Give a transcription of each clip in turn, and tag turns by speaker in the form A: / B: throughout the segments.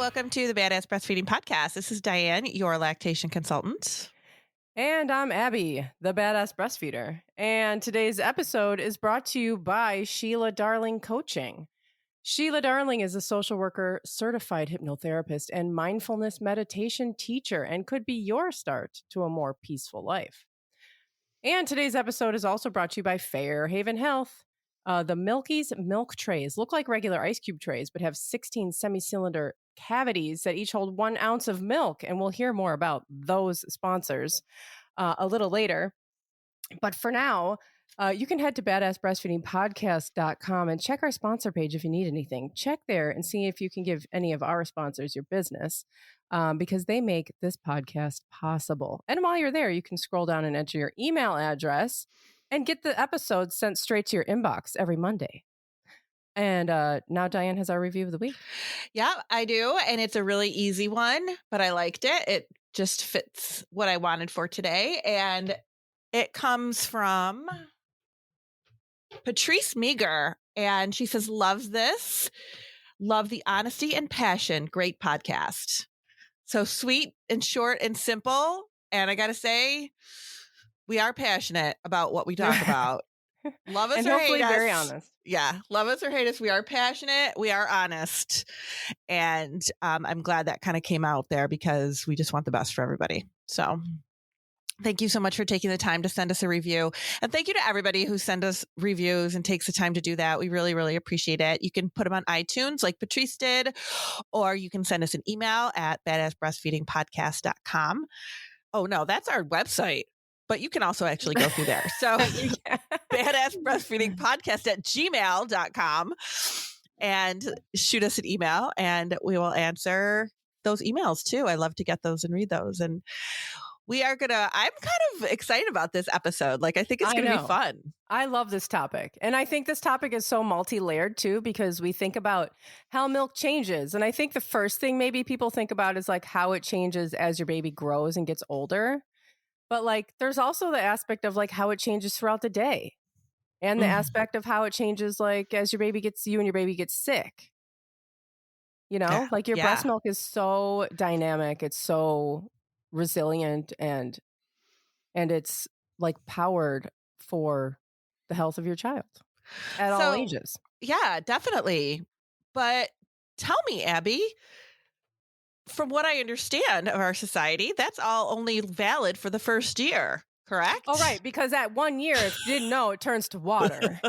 A: welcome to the Badass Breastfeeding Podcast. This is Dianne, your lactation consultant.
B: And I'm Abby, the Badass Breastfeeder. And today's episode is brought to you by Sheila Darling Coaching. Sheila Darling is a social worker, certified hypnotherapist, and mindfulness meditation teacher, and could be your start to a more peaceful life. And today's episode is also brought to you by Fairhaven Health. The Milky's milk trays look like regular ice cube trays, but have 16 semi-cylinder cavities that each hold 1 ounce of milk. And we'll hear more about those sponsors a little later. But for now, you can head to badassbreastfeedingpodcast.com and check our sponsor page if you need anything. Check there and see if you can give any of our sponsors your business because they make this podcast possible. And while you're there, you can scroll down and enter your email address and get the episodes sent straight to your inbox every Monday. And now Dianne has our review of the week.
A: Yeah, I do. And it's a really easy one, but I liked it. It just fits what I wanted for today. And it comes from Patrice Meager. And she says, love this. Love the honesty and passion. Great podcast. So sweet and short and simple. And I got to say, we are passionate about what we talk about. Love us
B: and
A: or
B: hopefully
A: hate us.
B: very honest.
A: Yeah. Love us or hate us. We are passionate. We are honest. And I'm glad that kind of came out there because we just want the best for everybody. So thank you so much for taking the time to send us a review. And thank you to everybody who sends us reviews and takes the time to do that. We really, really appreciate it. You can put them on iTunes like Patrice did, or you can send us an email at badassbreastfeedingpodcast.com. Oh, no, that's our website. But you can also actually go through there. So badassbreastfeedingpodcast@gmail.com and shoot us an email and we will answer those emails too. I love to get those and read those. And I'm kind of excited about this episode. Like, I think it's going to be fun.
B: I love this topic. And I think this topic is so multi-layered too, because we think about how milk changes. And I think the first thing maybe people think about is like how it changes as your baby grows and gets older. But like, there's also the aspect of like how it changes throughout the day and the aspect of how it changes like as you and your baby gets sick. You know, like your breast milk is so dynamic. It's so resilient and it's like powered for the health of your child at all ages.
A: Yeah, definitely. But tell me, Abby, from what I understand of our society, that's all only valid for the first year, correct?
B: Oh, right. Because at 1 year, if you didn't know, it turns to water.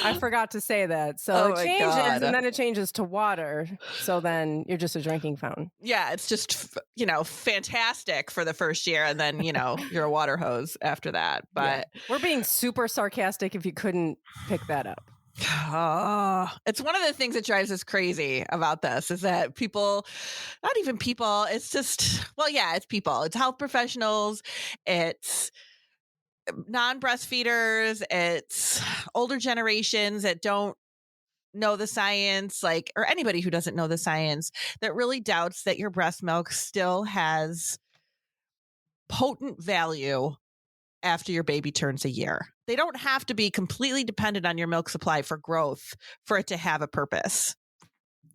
B: I forgot to say that. So it changes and then it changes to water. So then you're just a drinking fountain.
A: Yeah, it's just, fantastic for the first year. And then, you're a water hose after that. But
B: we're being super sarcastic if you couldn't pick that up.
A: It's one of the things that drives us crazy about this is that people, not even people, it's just, it's people, it's health professionals, it's non-breastfeeders, it's older generations that don't know the science, or anybody who doesn't know the science that really doubts that your breast milk still has potent value after your baby turns a year. They don't have to be completely dependent on your milk supply for growth for it to have a purpose.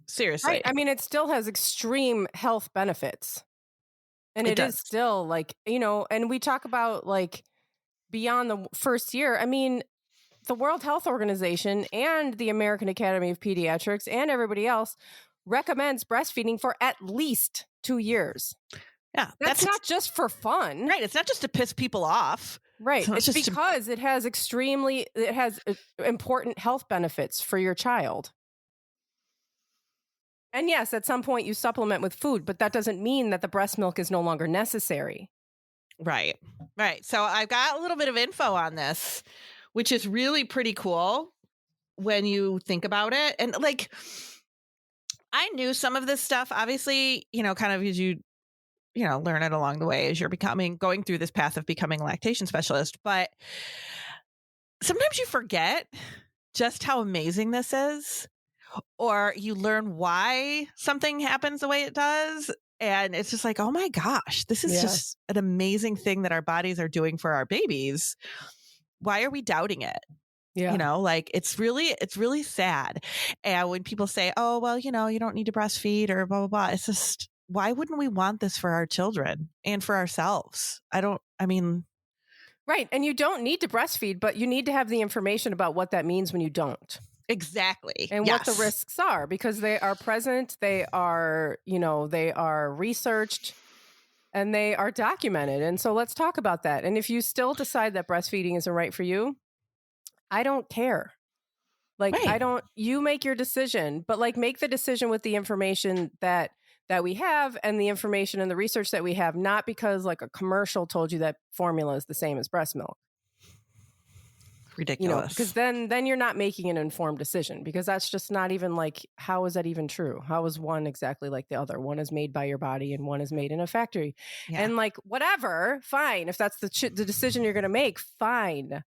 A: Seriously.
B: Right. I mean, it still has extreme health benefits. And it is still and we talk about beyond the first year. I mean, the World Health Organization and the American Academy of Pediatrics and everybody else recommends breastfeeding for at least 2 years.
A: Yeah,
B: that's not just for fun.
A: Right. It's not just to piss people off.
B: Right. It's because it has important health benefits for your child. And yes, at some point you supplement with food, but that doesn't mean that the breast milk is no longer necessary.
A: Right. Right. So I've got a little bit of info on this, which is really pretty cool when you think about it. And I knew some of this stuff, obviously, kind of as you learn it along the way as you're going through this path of becoming a lactation specialist. But sometimes you forget just how amazing this is, or you learn why something happens the way it does. And it's just like, oh my gosh, this is just an amazing thing that our bodies are doing for our babies. Why are we doubting it?
B: Yeah.
A: You know, like it's really sad. And when people say, oh, well, you know, you don't need to breastfeed or blah, blah, blah. It's just, why wouldn't we want this for our children and for ourselves?
B: Right. And you don't need to breastfeed, but you need to have the information about what that means when you don't.
A: Exactly.
B: And what the risks are, because they are present, they are, you know, they are researched and they are documented. And so let's talk about that. And if you still decide that breastfeeding isn't right for you, I don't care. Like,
A: Right.
B: you make your decision, but like make the decision with the information that we have and the information and the research that we have, not because like a commercial told you that formula is the same as breast milk.
A: Ridiculous.
B: You know, because then you're not making an informed decision, because that's just not even like, how is that even true? How is one exactly like the other? One is made by your body and one is made in a factory.
A: Yeah.
B: And like, whatever, fine. If that's the decision you're going to make, fine.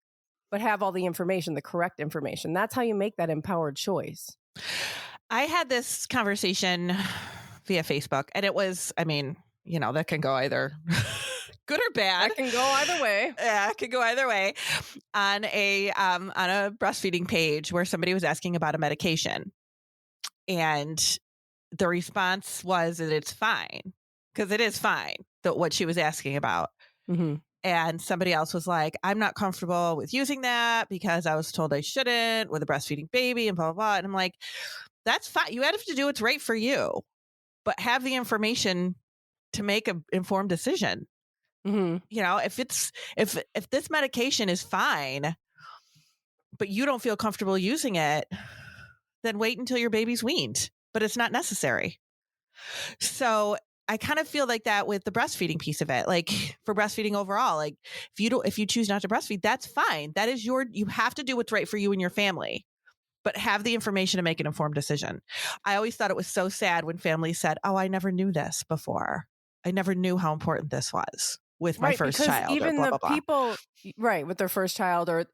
B: But have all the information, the correct information. That's how you make that empowered choice.
A: I had this conversation via Facebook, and it was, I mean, you know, that can go either good or bad.
B: That can go either way.
A: Yeah, it can go either way. On a breastfeeding page where somebody was asking about a medication, and the response was that it's fine, because it is fine, that what she was asking about.
B: Mm-hmm.
A: And somebody else was like, I'm not comfortable with using that because I was told I shouldn't with a breastfeeding baby and blah, blah, blah. And I'm like, that's fine. You have to do what's right for you, but have the information to make an informed decision.
B: Mm-hmm.
A: You know, if this medication is fine, but you don't feel comfortable using it, then wait until your baby's weaned, but it's not necessary. So I kind of feel like that with the breastfeeding piece of it. Like for breastfeeding overall, like if you choose not to breastfeed, that's fine. That is you have to do what's right for you and your family, but have the information to make an informed decision. I always thought it was so sad when families said, oh, I never knew this before. I never knew how important this was with my first child.
B: Even
A: or blah,
B: the
A: blah, blah.
B: people, right, with their first child, or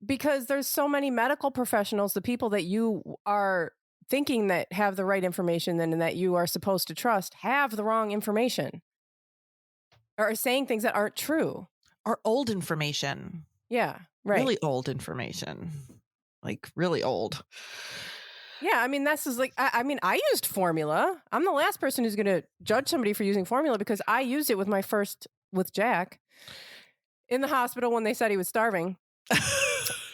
B: because there's so many medical professionals, the people that you are thinking that have the right information and that you are supposed to trust have the wrong information or are saying things that aren't true.
A: Or old information.
B: Yeah, right.
A: Really old information. Like really old.
B: Yeah, I mean, this is like, I used formula. I'm the last person who's going to judge somebody for using formula, because I used it with Jack in the hospital when they said he was starving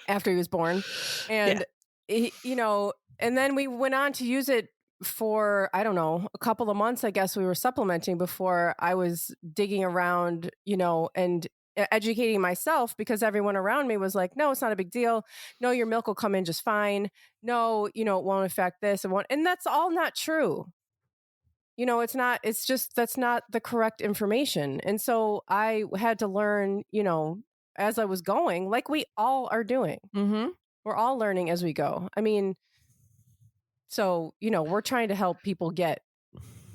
B: after he was born. And, he, you know, and then we went on to use it for, I don't know, a couple of months. I guess we were supplementing before I was digging around, you know, and educating myself, because everyone around me was like, no, it's not a big deal. No, your milk will come in just fine. No, you know, it won't affect this. And that's all not true. You know, it's not, it's just, that's not the correct information. And so I had to learn, you know, as I was going, like we all are doing.
A: Mm-hmm.
B: We're all learning as we go. I mean, so, you know, we're trying to help people get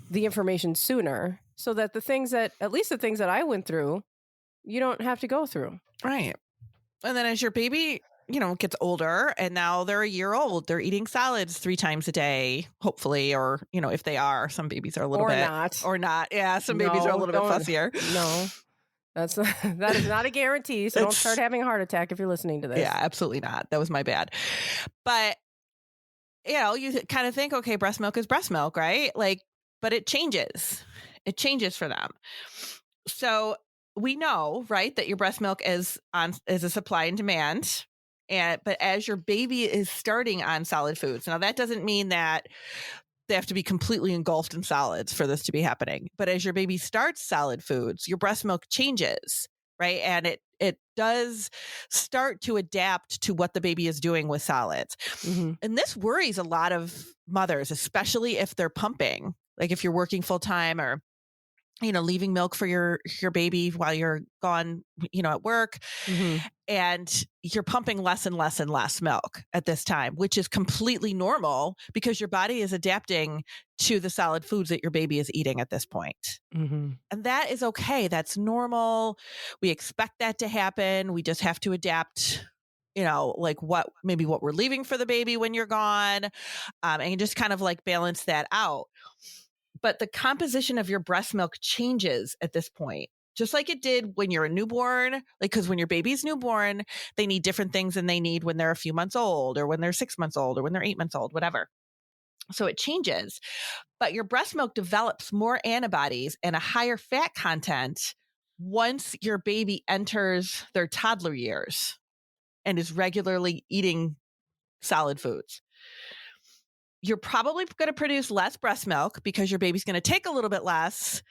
B: the information sooner so that at least the things that I went through, you don't have to go through.
A: Right. And then as your baby, you know, gets older and now they're a year old, they're eating solids 3 times a day, hopefully, or, you know, if they are, some babies are a little bit. Or not. Yeah. Some babies are a little bit fussier.
B: No. That is not a guarantee. So don't start having a heart attack if you're listening to this.
A: Yeah, absolutely not. That was my bad. But, you know, you kind of think, okay, breast milk is breast milk, right? Like, but it changes. It changes for them. So we know, right, that your breast milk is a supply and demand. But as your baby is starting on solid foods, now that doesn't mean that they have to be completely engulfed in solids for this to be happening. But as your baby starts solid foods, your breast milk changes, right? And it does start to adapt to what the baby is doing with solids. Mm-hmm. And this worries a lot of mothers, especially if they're pumping, like if you're working full time or, you know, leaving milk for your baby while you're gone, you know, at work. Mm-hmm. And you're pumping less and less and less milk at this time, which is completely normal because your body is adapting to the solid foods that your baby is eating at this point. Mm-hmm. And that is okay. That's normal. We expect that to happen. We just have to adapt, you know, like what we're leaving for the baby when you're gone, and just kind of like balance that out. But the composition of your breast milk changes at this point just like it did when you're a newborn. Like, because when your baby's newborn, they need different things than they need when they're a few months old or when they're 6 months old or when they're 8 months old, whatever. So it changes. But your breast milk develops more antibodies and a higher fat content once your baby enters their toddler years and is regularly eating solid foods. You're probably going to produce less breast milk because your baby's going to take a little bit less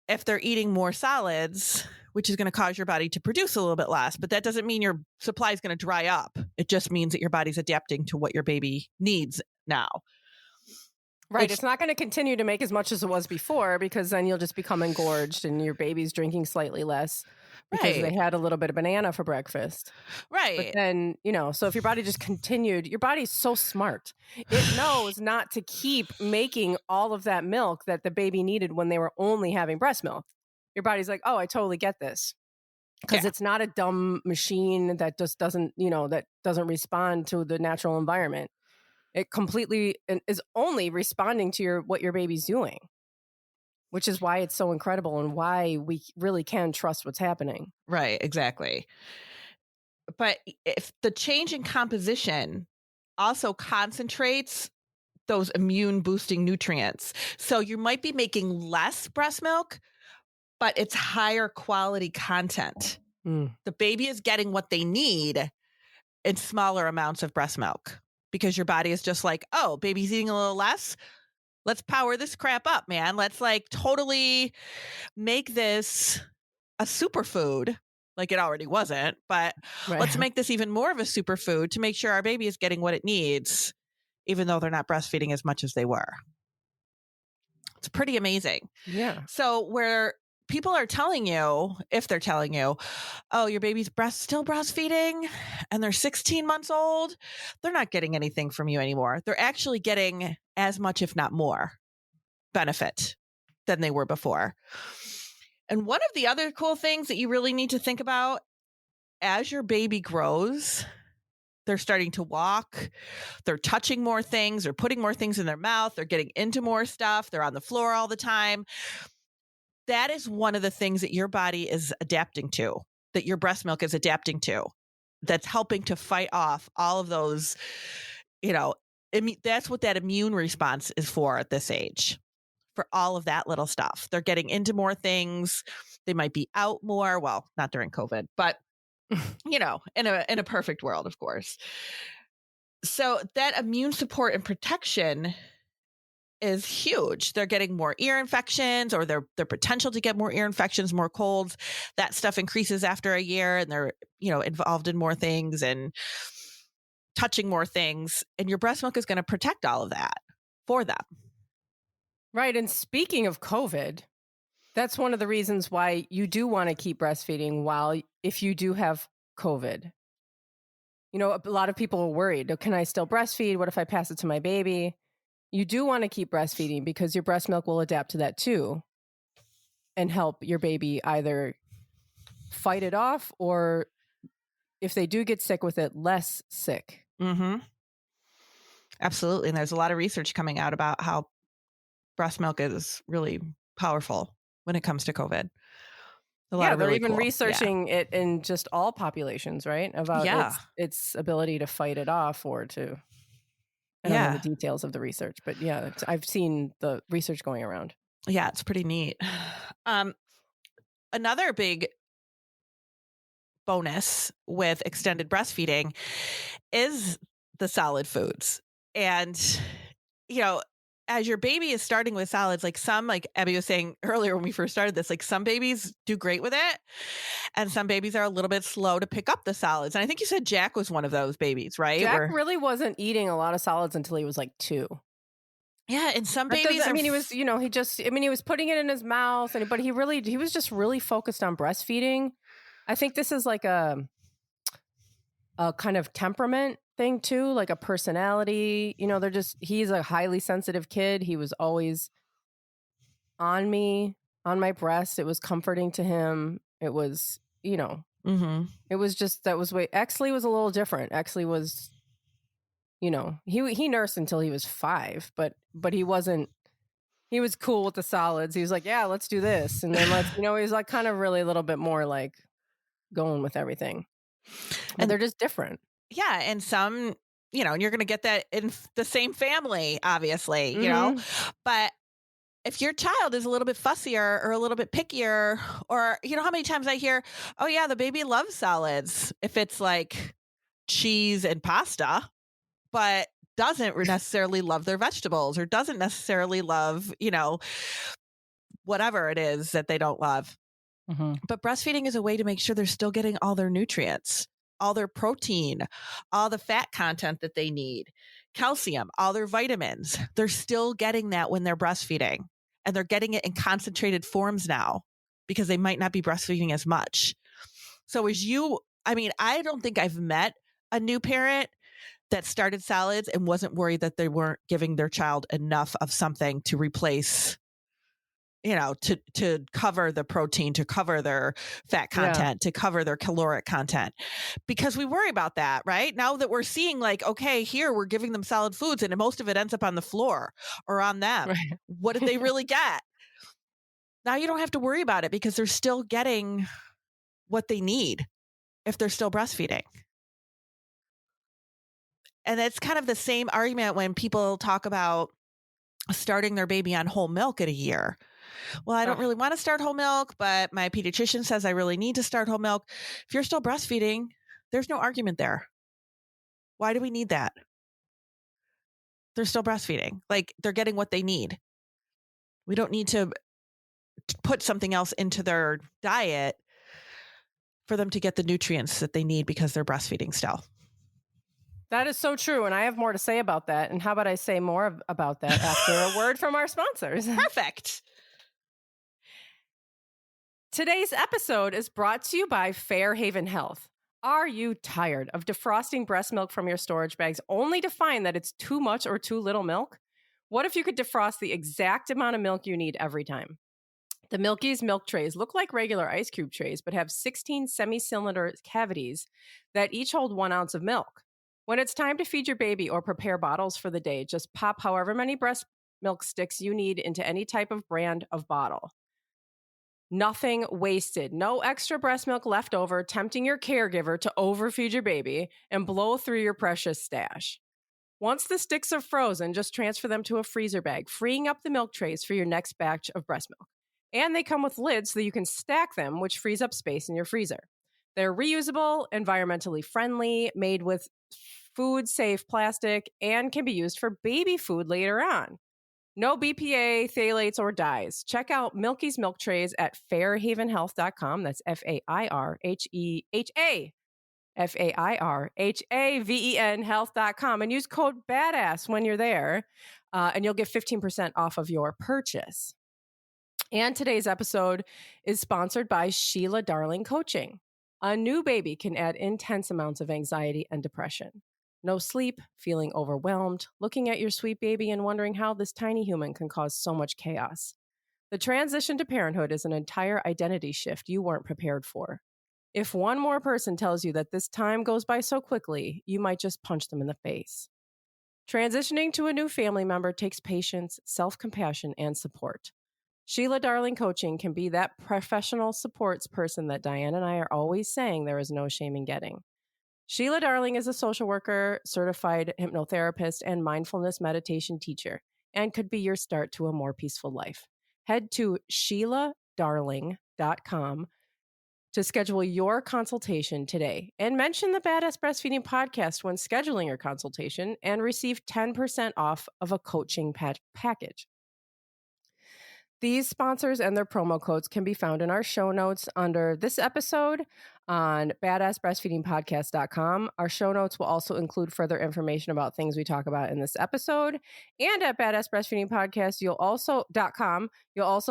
A: if they're eating more solids, which is going to cause your body to produce a little bit less. But that doesn't mean your supply is going to dry up. It just means that your body's adapting to what your baby needs now.
B: Right. It's not going to continue to make as much as it was before, because then you'll just become engorged and your baby's drinking slightly less because they had a little bit of banana for breakfast.
A: Right.
B: But then, so if your body just continued, your body's so smart. It knows not to keep making all of that milk that the baby needed when they were only having breast milk. Your body's like, oh, I totally get this. Because it's not a dumb machine that just doesn't, that doesn't respond to the natural environment. It completely is only responding to what your baby's doing, which is why it's so incredible and why we really can trust what's happening.
A: Right, exactly. But if the change in composition also concentrates those immune boosting nutrients, so you might be making less breast milk, but it's higher quality content. The baby is getting what they need in smaller amounts of breast milk. Because your body is just like, oh, baby's eating a little less. Let's power this crap up, man. Let's totally make this a superfood. Like it already wasn't, but let's make this even more of a superfood to make sure our baby is getting what it needs, even though they're not breastfeeding as much as they were. It's pretty amazing.
B: Yeah.
A: So where people are telling you, if they're telling you, oh, your baby's still breastfeeding and they're 16 months old, they're not getting anything from you anymore. They're actually getting as much, if not more, benefit than they were before. And one of the other cool things that you really need to think about as your baby grows, they're starting to walk, they're touching more things, they're putting more things in their mouth, they're getting into more stuff, they're on the floor all the time. That is one of the things that your body is adapting to, that your breast milk is adapting to, that's helping to fight off all of those, that's what that immune response is for at this age, for all of that little stuff. They're getting into more things. They might be out more. Well, not during COVID, but, in a perfect world, of course. So that immune support and protection is huge. They're getting more ear infections, or their potential to get more ear infections, more colds. That stuff increases after a year, and they're, involved in more things and touching more things. And your breast milk is going to protect all of that for them.
B: Right. And speaking of COVID, that's one of the reasons why you do want to keep breastfeeding if you do have COVID. A lot of people are worried. Can I still breastfeed? What if I pass it to my baby? You do want to keep breastfeeding because your breast milk will adapt to that too and help your baby either fight it off, or if they do get sick with it, less sick.
A: Mm-hmm. Absolutely. And there's a lot of research coming out about how breast milk is really powerful when it comes to COVID.
B: They're even researching it in just all populations, right? About its ability to fight it off or to... I don't know the details of the research, but I've seen the research going around.
A: Yeah, it's pretty neat. Another big bonus with extended breastfeeding is the solid foods. And, as your baby is starting with solids, like Abby was saying earlier when we first started this, like some babies do great with it, and some babies are a little bit slow to pick up the solids. And I think you said Jack was one of those babies, right?
B: Jack really wasn't eating a lot of solids until he was like 2.
A: Yeah, and some babies.
B: He was, he was putting it in his mouth, but he was just really focused on breastfeeding. I think this is like a kind of temperament thing too, like a personality. He's a highly sensitive kid. He was always on my breast. It was comforting to him. It was,
A: mm-hmm.
B: It was just, that was way. Exley was a little different. Exley was, he nursed until he was 5, but he wasn't He was cool with the solids. He was like, yeah, let's do this. And then he's like kind of really a little bit more like going with everything. But
A: And
B: they're just different.
A: yeah. And some, and you're going to get that in the same family, obviously, but if your child is a little bit fussier or a little bit pickier, or, how many times I hear, oh yeah, the baby loves solids if it's like cheese and pasta, but doesn't necessarily love their vegetables or doesn't necessarily love, whatever it is that they don't love.
B: Mm-hmm.
A: But breastfeeding is a way to make sure they're still getting all their nutrients, all their protein, all the fat content that they need, calcium, all their vitamins. They're still getting that when they're breastfeeding, and they're getting it in concentrated forms now because they might not be breastfeeding as much. So I don't think I've met a new parent that started solids and wasn't worried that they weren't giving their child enough of something to replace, to cover the protein, to cover their fat content, to cover their caloric content, because we worry about that, right? Now that we're seeing like, okay, here we're giving them solid foods and most of it ends up on the floor or on them.
B: Right.
A: What did they really get? Now you don't have to worry about it because they're still getting what they need if they're still breastfeeding. And it's kind of the same argument when people talk about starting their baby on whole milk at a year. Well, I don't really want to start whole milk, but my pediatrician says I really need to start whole milk. If you're still breastfeeding, there's no argument there. Why do we need that? They're still breastfeeding. Like, they're getting what they need. We don't need to put something else into their diet for them to get the nutrients that they need because they're breastfeeding still.
B: That is so true. And I have more to say about that. And how about I say more about that after a word from our sponsors?
A: Perfect.
B: Today's episode is brought to you by Fairhaven Health. Are you tired of defrosting breast milk from your storage bags only to find that it's too much or too little milk? What if you could defrost the exact amount of milk you need every time? The Milky's milk trays look like regular ice cube trays, but have 16 semi-cylinder cavities that each hold 1 ounce of milk. When it's time to feed your baby or prepare bottles for the day, just pop however many breast milk sticks you need into any type of brand of bottle. Nothing wasted. No extra breast milk left over, tempting your caregiver to overfeed your baby and blow through your precious stash. Once the sticks are frozen, just transfer them to a freezer bag, freeing up the milk trays for your next batch of breast milk. And they come with lids so you can stack them, which frees up space in your freezer. They're reusable, environmentally friendly, made with food-safe plastic, and can be used for baby food later on. No BPA, phthalates, or dyes. Check out Milky's milk trays at fairhavenhealth.com. That's FAIRHAVEN health.com, and use code BADASS when you're there, and you'll get 15% off of your purchase. And today's episode is sponsored by Sheila Darling Coaching. A new baby can add intense amounts of anxiety and depression. No sleep, feeling overwhelmed, looking at your sweet baby and wondering how this tiny human can cause so much chaos. The transition to parenthood is an entire identity shift you weren't prepared for. If one more person tells you that this time goes by so quickly, you might just punch them in the face. Transitioning to a new family member takes patience, self-compassion, and support. Sheila Darling Coaching can be that professional supports person that Dianne and I are always saying there is no shame in getting. Sheila Darling is a social worker, certified hypnotherapist, and mindfulness meditation teacher, and could be your start to a more peaceful life. Head to SheilaDarling.com to schedule your consultation today, and mention the Badass Breastfeeding podcast when scheduling your consultation and receive 10% off of a coaching package. These sponsors and their promo codes can be found in our show notes under this episode on badassbreastfeedingpodcast.com. Our show notes will also include further information about things we talk about in this episode. And at badassbreastfeedingpodcast, you'll also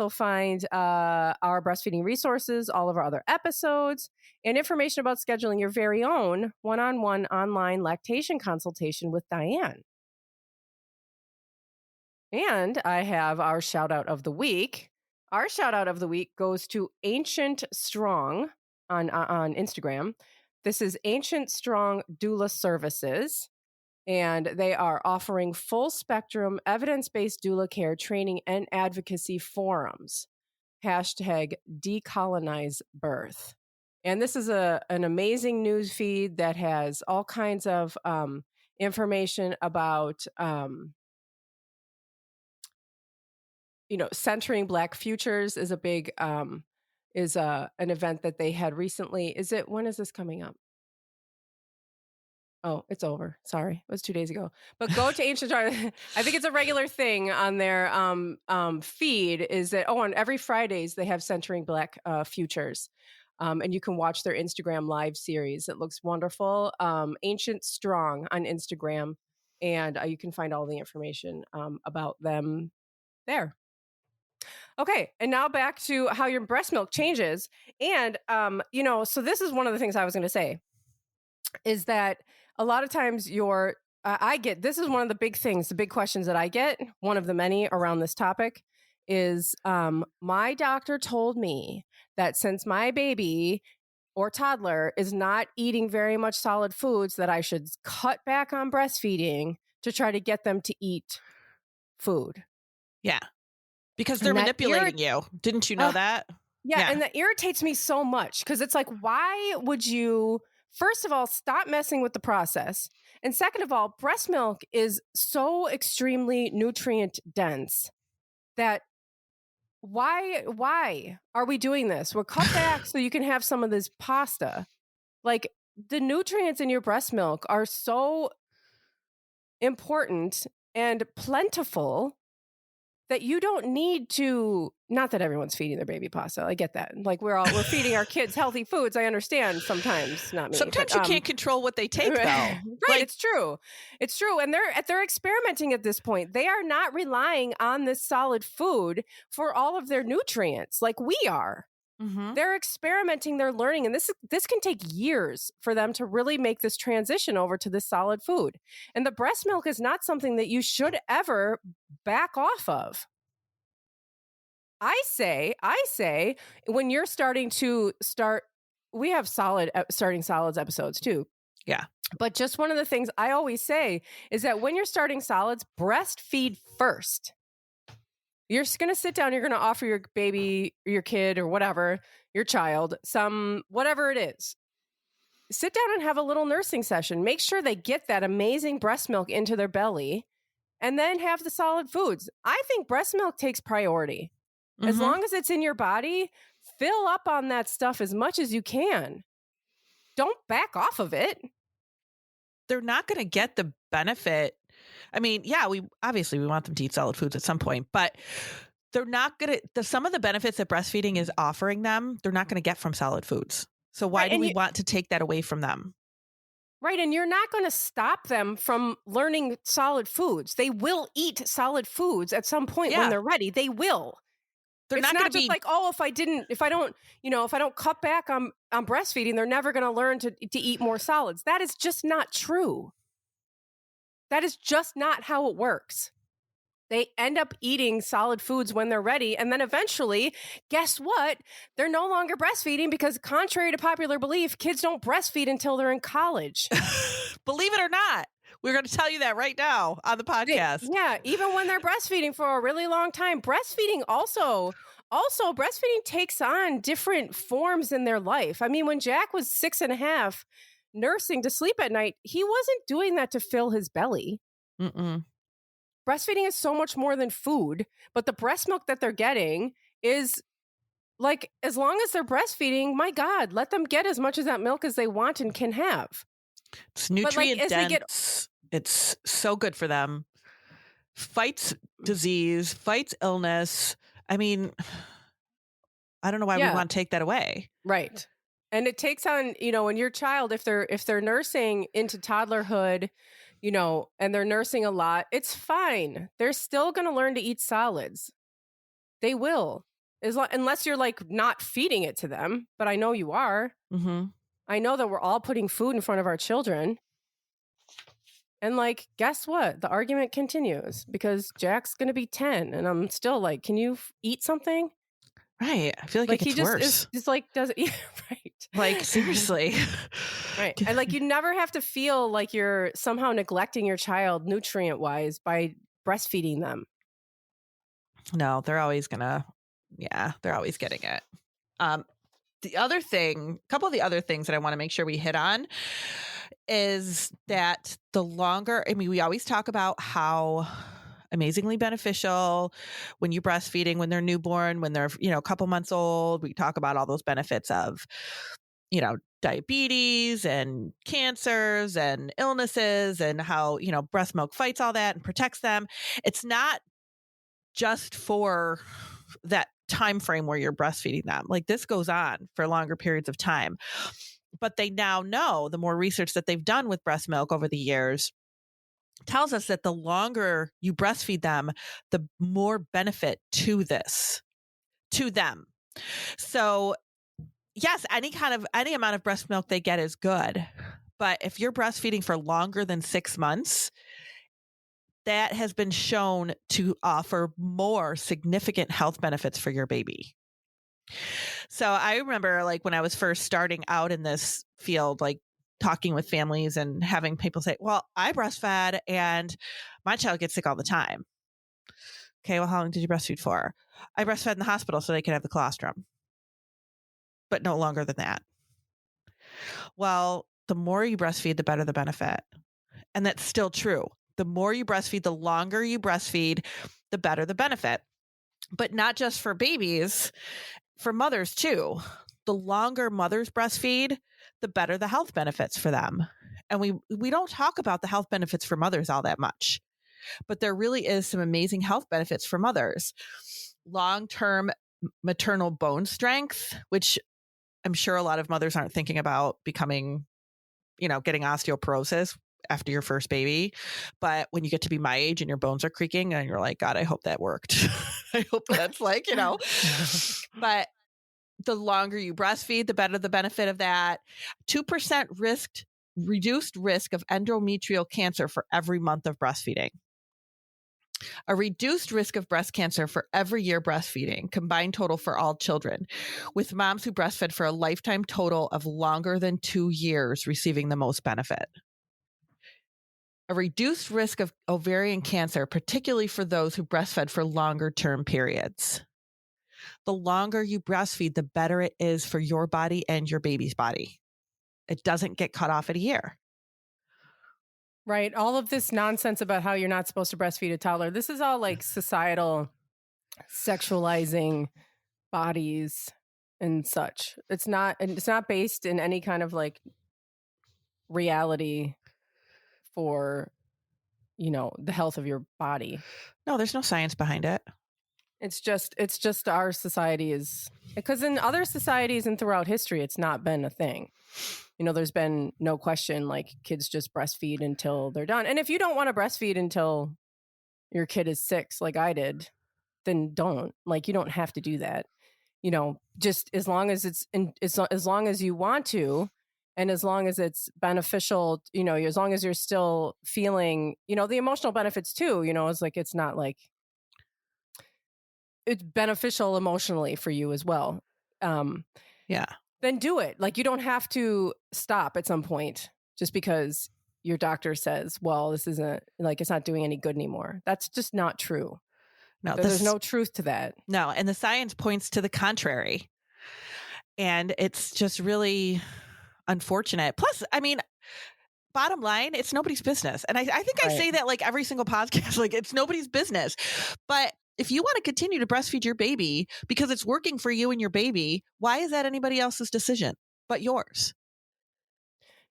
B: find our breastfeeding resources, all of our other episodes, and information about scheduling your very own one-on-one online lactation consultation with Dianne. And I have our shout out of the week. Our shout out of the week goes to Ancient Strong on Instagram. This is Ancient Strong Doula Services. And they are offering full spectrum evidence-based doula care training and advocacy forums. Hashtag decolonize birth. And this is an amazing news feed that has all kinds of information about, centering Black futures is a big, an event that they had recently. When is this coming up? Oh, it's over. Sorry. It was 2 days ago. But go to Ancient I think it's a regular thing on their feed is that, on every Fridays, they have Centering Black Futures. And you can watch their Instagram live series. It looks wonderful. Ancient Strong on Instagram. And you can find all the information about them there. Okay. And now back to how your breast milk changes. And, so this is one of the things I was going to say is that a lot of times this is one of the big things, the big questions that I get, one of the many around this topic is, my doctor told me that since my baby or toddler is not eating very much solid foods, that I should cut back on breastfeeding to try to get them to eat food.
A: Yeah. Because they're manipulating you. Didn't you know that?
B: Yeah. And that irritates me so much because it's like, why would you, first of all, stop messing with the process? And second of all, breast milk is so extremely nutrient dense that why are we doing this? We're cut back so you can have some of this pasta. Like, the nutrients in your breast milk are so important and plentiful that you don't need to, not that everyone's feeding their baby pasta. I get that. Like, we're feeding our kids healthy foods. I understand sometimes, not me.
A: Sometimes you can't control what they take, though.
B: Right, it's true. It's true. And they're experimenting at this point. They are not relying on this solid food for all of their nutrients like we are. Mm-hmm. They're experimenting, they're learning, and this can take years for them to really make this transition over to this solid food. And the breast milk is not something that you should ever back off of. I say, when you're we have starting solids episodes too.
A: Yeah.
B: But just one of the things I always say is that when you're starting solids, breastfeed first. You're just going to sit down, you're going to offer your baby, your kid, or whatever, your child, whatever it is. Sit down and have a little nursing session. Make sure they get that amazing breast milk into their belly and then have the solid foods. I think breast milk takes priority. Mm-hmm. As long as it's in your body, fill up on that stuff as much as you can. Don't back off of it.
A: They're not going to get the benefit. I mean, yeah, we want them to eat solid foods at some point, but they're not going to, some of the benefits that breastfeeding is offering them, they're not going to get from solid foods. So why do we want to take that away from them?
B: Right. And you're not going to stop them from learning solid foods. They will eat solid foods at some point when they're ready. They will. It's not just like, if I don't cut back on breastfeeding, they're never going to learn to eat more solids. That is just not true. That is just not how it works. They end up eating solid foods when they're ready. And then eventually, guess what? They're no longer breastfeeding because, contrary to popular belief, kids don't breastfeed until they're in college.
A: Believe it or not. We're going to tell you that right now on the podcast.
B: Even when they're breastfeeding for a really long time. Breastfeeding breastfeeding takes on different forms in their life. I mean, when Jack was 6.5, nursing to sleep at night, he wasn't doing that to fill his belly. Mm-mm. Breastfeeding is so much more than food, but the breast milk that they're getting is like, as long as they're breastfeeding, my God, let them get as much of that milk as they want and can have.
A: It's nutrient dense. It's so good for them. Fights disease, fights illness. I mean, I don't know why we want to take that away.
B: Right. And it takes on, when your child, if they're nursing into toddlerhood, and they're nursing a lot, it's fine. They're still going to learn to eat solids. They will. Unless you're like not feeding it to them. But I know you are. Mm-hmm. I know that we're all putting food in front of our children. And like, guess what? The argument continues because Jack's going to be 10 and I'm still like, can you eat something?
A: Right. I feel like it
B: Like he
A: gets
B: just
A: worse.
B: is like doesn't yeah, right.
A: Like, seriously.
B: Right. And like you never have to feel like you're somehow neglecting your child nutrient wise by breastfeeding them.
A: No, they're always gonna, they're always getting it. The other thing, a couple of the other things that I want to make sure we hit on is that the longer, I mean, we always talk about how amazingly beneficial when you're breastfeeding, when they're newborn, when they're, a couple months old. We talk about all those benefits of, diabetes and cancers and illnesses and how, breast milk fights all that and protects them. It's not just for that time frame where you're breastfeeding them. Like this goes on for longer periods of time. But they now know, the more research that they've done with breast milk over the years tells us that the longer you breastfeed them, the more benefit to them. So yes, any amount of breast milk they get is good. But if you're breastfeeding for longer than 6 months, that has been shown to offer more significant health benefits for your baby. So I remember like when I was first starting out in this field, like talking with families and having people say, well, I breastfed and my child gets sick all the time. Okay, well, how long did you breastfeed for? I breastfed in the hospital so they could have the colostrum, but no longer than that. Well, the more you breastfeed, the better the benefit. And that's still true. The more you breastfeed, the longer you breastfeed, the better the benefit. But not just for babies, for mothers too. The longer mothers breastfeed, the better the health benefits for them. And we don't talk about the health benefits for mothers all that much, but there really is some amazing health benefits for mothers. Long-term maternal bone strength, which I'm sure a lot of mothers aren't thinking about becoming, getting osteoporosis after your first baby. But when you get to be my age and your bones are creaking and you're like, God, I hope that worked. I hope that's like, but the longer you breastfeed, the better the benefit of that. 2% reduced risk of endometrial cancer for every month of breastfeeding. A reduced risk of breast cancer for every year breastfeeding, combined total for all children, with moms who breastfed for a lifetime total of longer than 2 years receiving the most benefit. A reduced risk of ovarian cancer, particularly for those who breastfed for longer term periods. The longer you breastfeed, the better it is for your body and your baby's body. It doesn't get cut off at a year.
B: Right. All of this nonsense about how you're not supposed to breastfeed a toddler. This is all like societal sexualizing bodies and such. It's not based in any kind of like reality for, the health of your body.
A: No, there's no science behind it.
B: It's just our society is, because in other societies and throughout history, it's not been a thing. There's been no question, like kids just breastfeed until they're done. And if you don't want to breastfeed until your kid is 6, like I did, then don't. Like, you don't have to do that. Just as long as as long as you want to, and as long as it's beneficial, as long as you're still feeling, the emotional benefits too, it's like, it's not like it's beneficial emotionally for you as well.
A: Yeah.
B: Then do it. Like, you don't have to stop at some point just because your doctor says, well, this isn't like, it's not doing any good anymore. That's just not true.
A: No,
B: there's no truth to that.
A: No. And the science points to the contrary. And it's just really unfortunate. Plus, I mean, bottom line, it's nobody's business. And I think
B: Right.
A: I say that like every single podcast, like it's nobody's business. But if you want to continue to breastfeed your baby because it's working for you and your baby, why is that anybody else's decision but yours?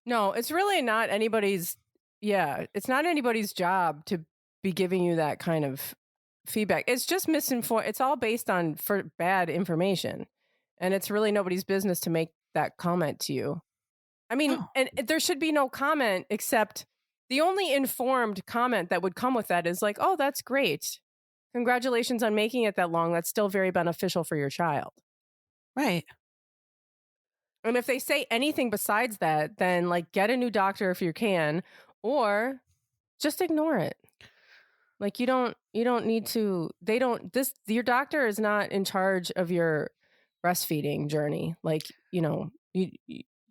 B: No, it's really not anybody's. Yeah, it's not anybody's job to be giving you that kind of feedback. It's just misinformed. It's all based on for bad information. And it's really nobody's business to make that comment to you. I mean, and there should be no comment except the only informed comment that would come with that is like, oh, that's great. Congratulations on making it that long. That's still very beneficial for your child.
A: Right.
B: And if they say anything besides that, then like get a new doctor if you can, or just ignore it. Like you don't need to, your doctor is not in charge of your breastfeeding journey. Like,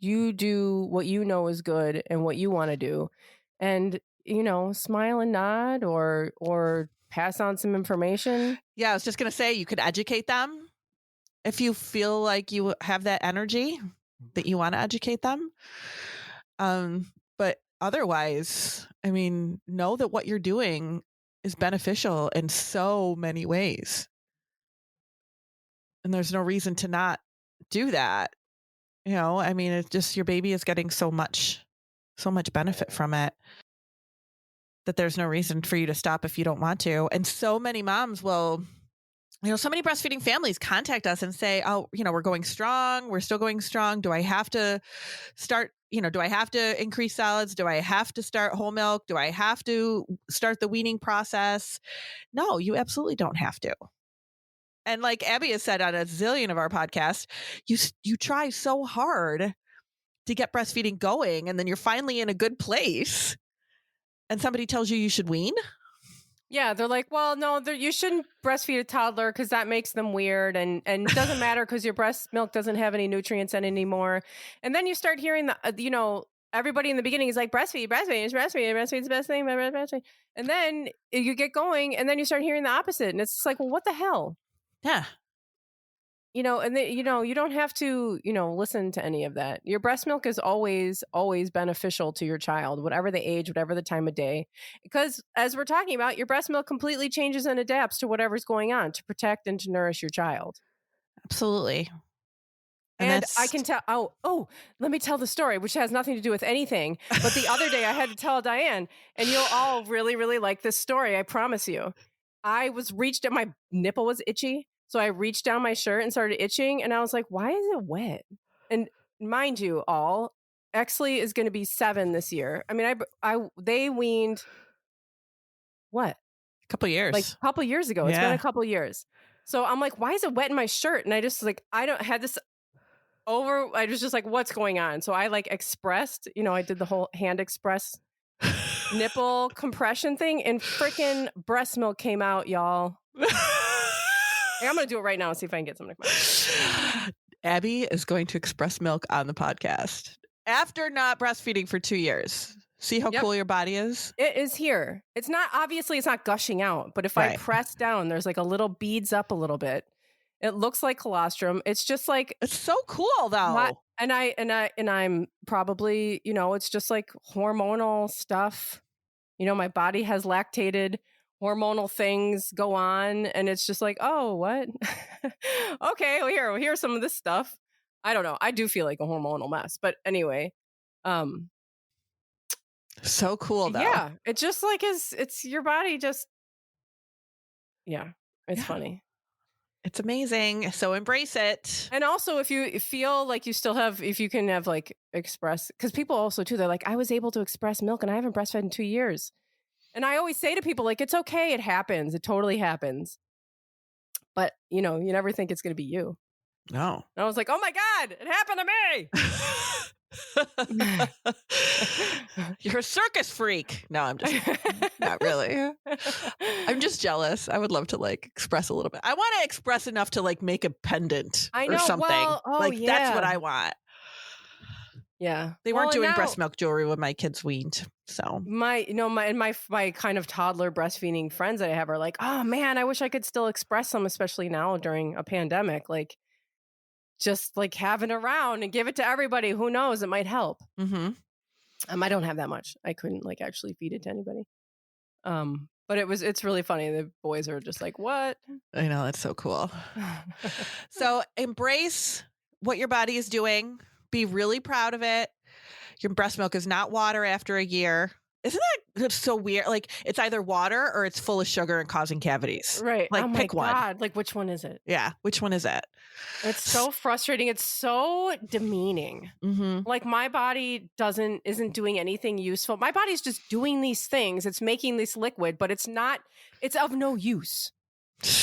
B: you do what you know is good and what you want to do, and smile and nod or pass on some information.
A: Yeah, I was just going to say, you could educate them if you feel like you have that energy that you want to educate them. But otherwise, I mean, know that what you're doing is beneficial in so many ways. And there's no reason to not do that. I mean, it's just your baby is getting so much benefit from it that there's no reason for you to stop if you don't want to. And so many moms will, so many breastfeeding families contact us and say, oh, we're going strong. We're still going strong. Do I have to start, do I have to increase solids? Do I have to start whole milk? Do I have to start the weaning process? No, you absolutely don't have to. And like Abby has said on a zillion of our podcasts, you try so hard to get breastfeeding going, and then you're finally in a good place, and somebody tells you should wean.
B: Yeah, they're like, well, no, you shouldn't breastfeed a toddler because that makes them weird, and it doesn't matter because your breast milk doesn't have any nutrients in it anymore. And then you start hearing everybody in the beginning is like, breastfeed is the best thing, breastfeed. And then you get going, and then you start hearing the opposite, and it's just like, well, what the hell?
A: Yeah.
B: And then, you don't have to, listen to any of that. Your breast milk is always, always beneficial to your child, whatever the age, whatever the time of day. Because as we're talking about, your breast milk completely changes and adapts to whatever's going on to protect and to nourish your child.
A: Absolutely.
B: And I can tell, let me tell the story, which has nothing to do with anything. But the other day I had to tell Dianne, and you'll all really, really like this story. I promise you. My nipple was itchy. So I reached down my shirt and started itching, and I was like, why is it wet? And mind you, Exley is going to be 7 this year. I mean, they weaned what?
A: A couple years.
B: Like a couple years ago. Yeah. It's been a couple years. So I'm like, why is it wet in my shirt? And I just I was just like, what's going on? So I expressed, I did the whole hand express nipple compression thing, and freaking breast milk came out, y'all. I'm going to do it right now and see if I can get something to come out.
A: Abby is going to express milk on the podcast after not breastfeeding for 2 years. See how cool your body is?
B: It is here. It's not gushing out, but if I press down, there's a little beads up a little bit. It looks like colostrum. It's just
A: it's so cool though.
B: And I'm probably, it's just hormonal stuff. My body has lactated hormonal things go on, and it's just oh, what? Okay, well, here's some of this stuff. I don't know. I do feel like a hormonal mess, but anyway,
A: so cool though.
B: Yeah, it just it's your body just, it's funny.
A: It's amazing. So embrace it.
B: And also, if you feel like you still have, if you can have express, because people also too, they're like, I was able to express milk and I haven't breastfed in 2 years. And I always say to people, it's okay. It happens. It totally happens. But, you never think it's going to be you.
A: No.
B: And I was like, oh my God, it happened to
A: me. You're a circus freak. No, I'm just not really. I'm just jealous. I would love to express a little bit. I want to express enough to make a pendant or something. Well, that's what I want.
B: Yeah.
A: They weren't doing breast milk jewelry when my kids weaned. So
B: my kind of toddler breastfeeding friends that I have are like, oh man, I wish I could still express them, especially now during a pandemic. Just having around and give it to everybody. Who knows? It might help.
A: Mm-hmm.
B: I don't have that much. I couldn't actually feed it to anybody. But it's really funny. The boys are just like, what?
A: I know. That's so cool. So embrace what your body is doing. Be really proud of it. Your breast milk is not water after a year. Isn't that so weird? It's either water or it's full of sugar and causing cavities.
B: Right.
A: Pick one.
B: God. Which one is it?
A: Yeah. Which one is it?
B: It's so frustrating. It's so demeaning.
A: Mm-hmm.
B: My body isn't doing anything useful. My body's just doing these things. It's making this liquid, but it's of no use.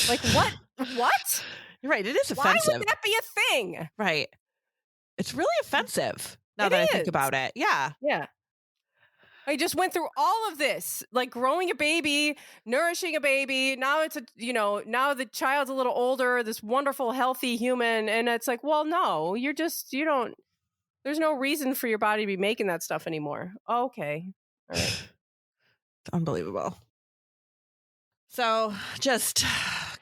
B: What? What?
A: You're right. It is offensive.
B: Why would that be a thing?
A: Right. It's really offensive now that I think about it. Yeah.
B: Yeah. I just went through all of this, like growing a baby, nourishing a baby. Now it's now the child's a little older, this wonderful, healthy human. And it's like, well, no, there's no reason for your body to be making that stuff anymore. Okay. All right.
A: It's unbelievable. So just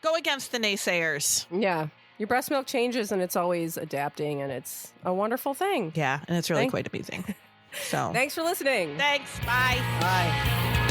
A: go against the naysayers.
B: Yeah. Your breast milk changes and it's always adapting and it's a wonderful thing.
A: Yeah. And it's really quite amazing. So
B: thanks for listening.
A: Thanks. Bye.
B: Bye.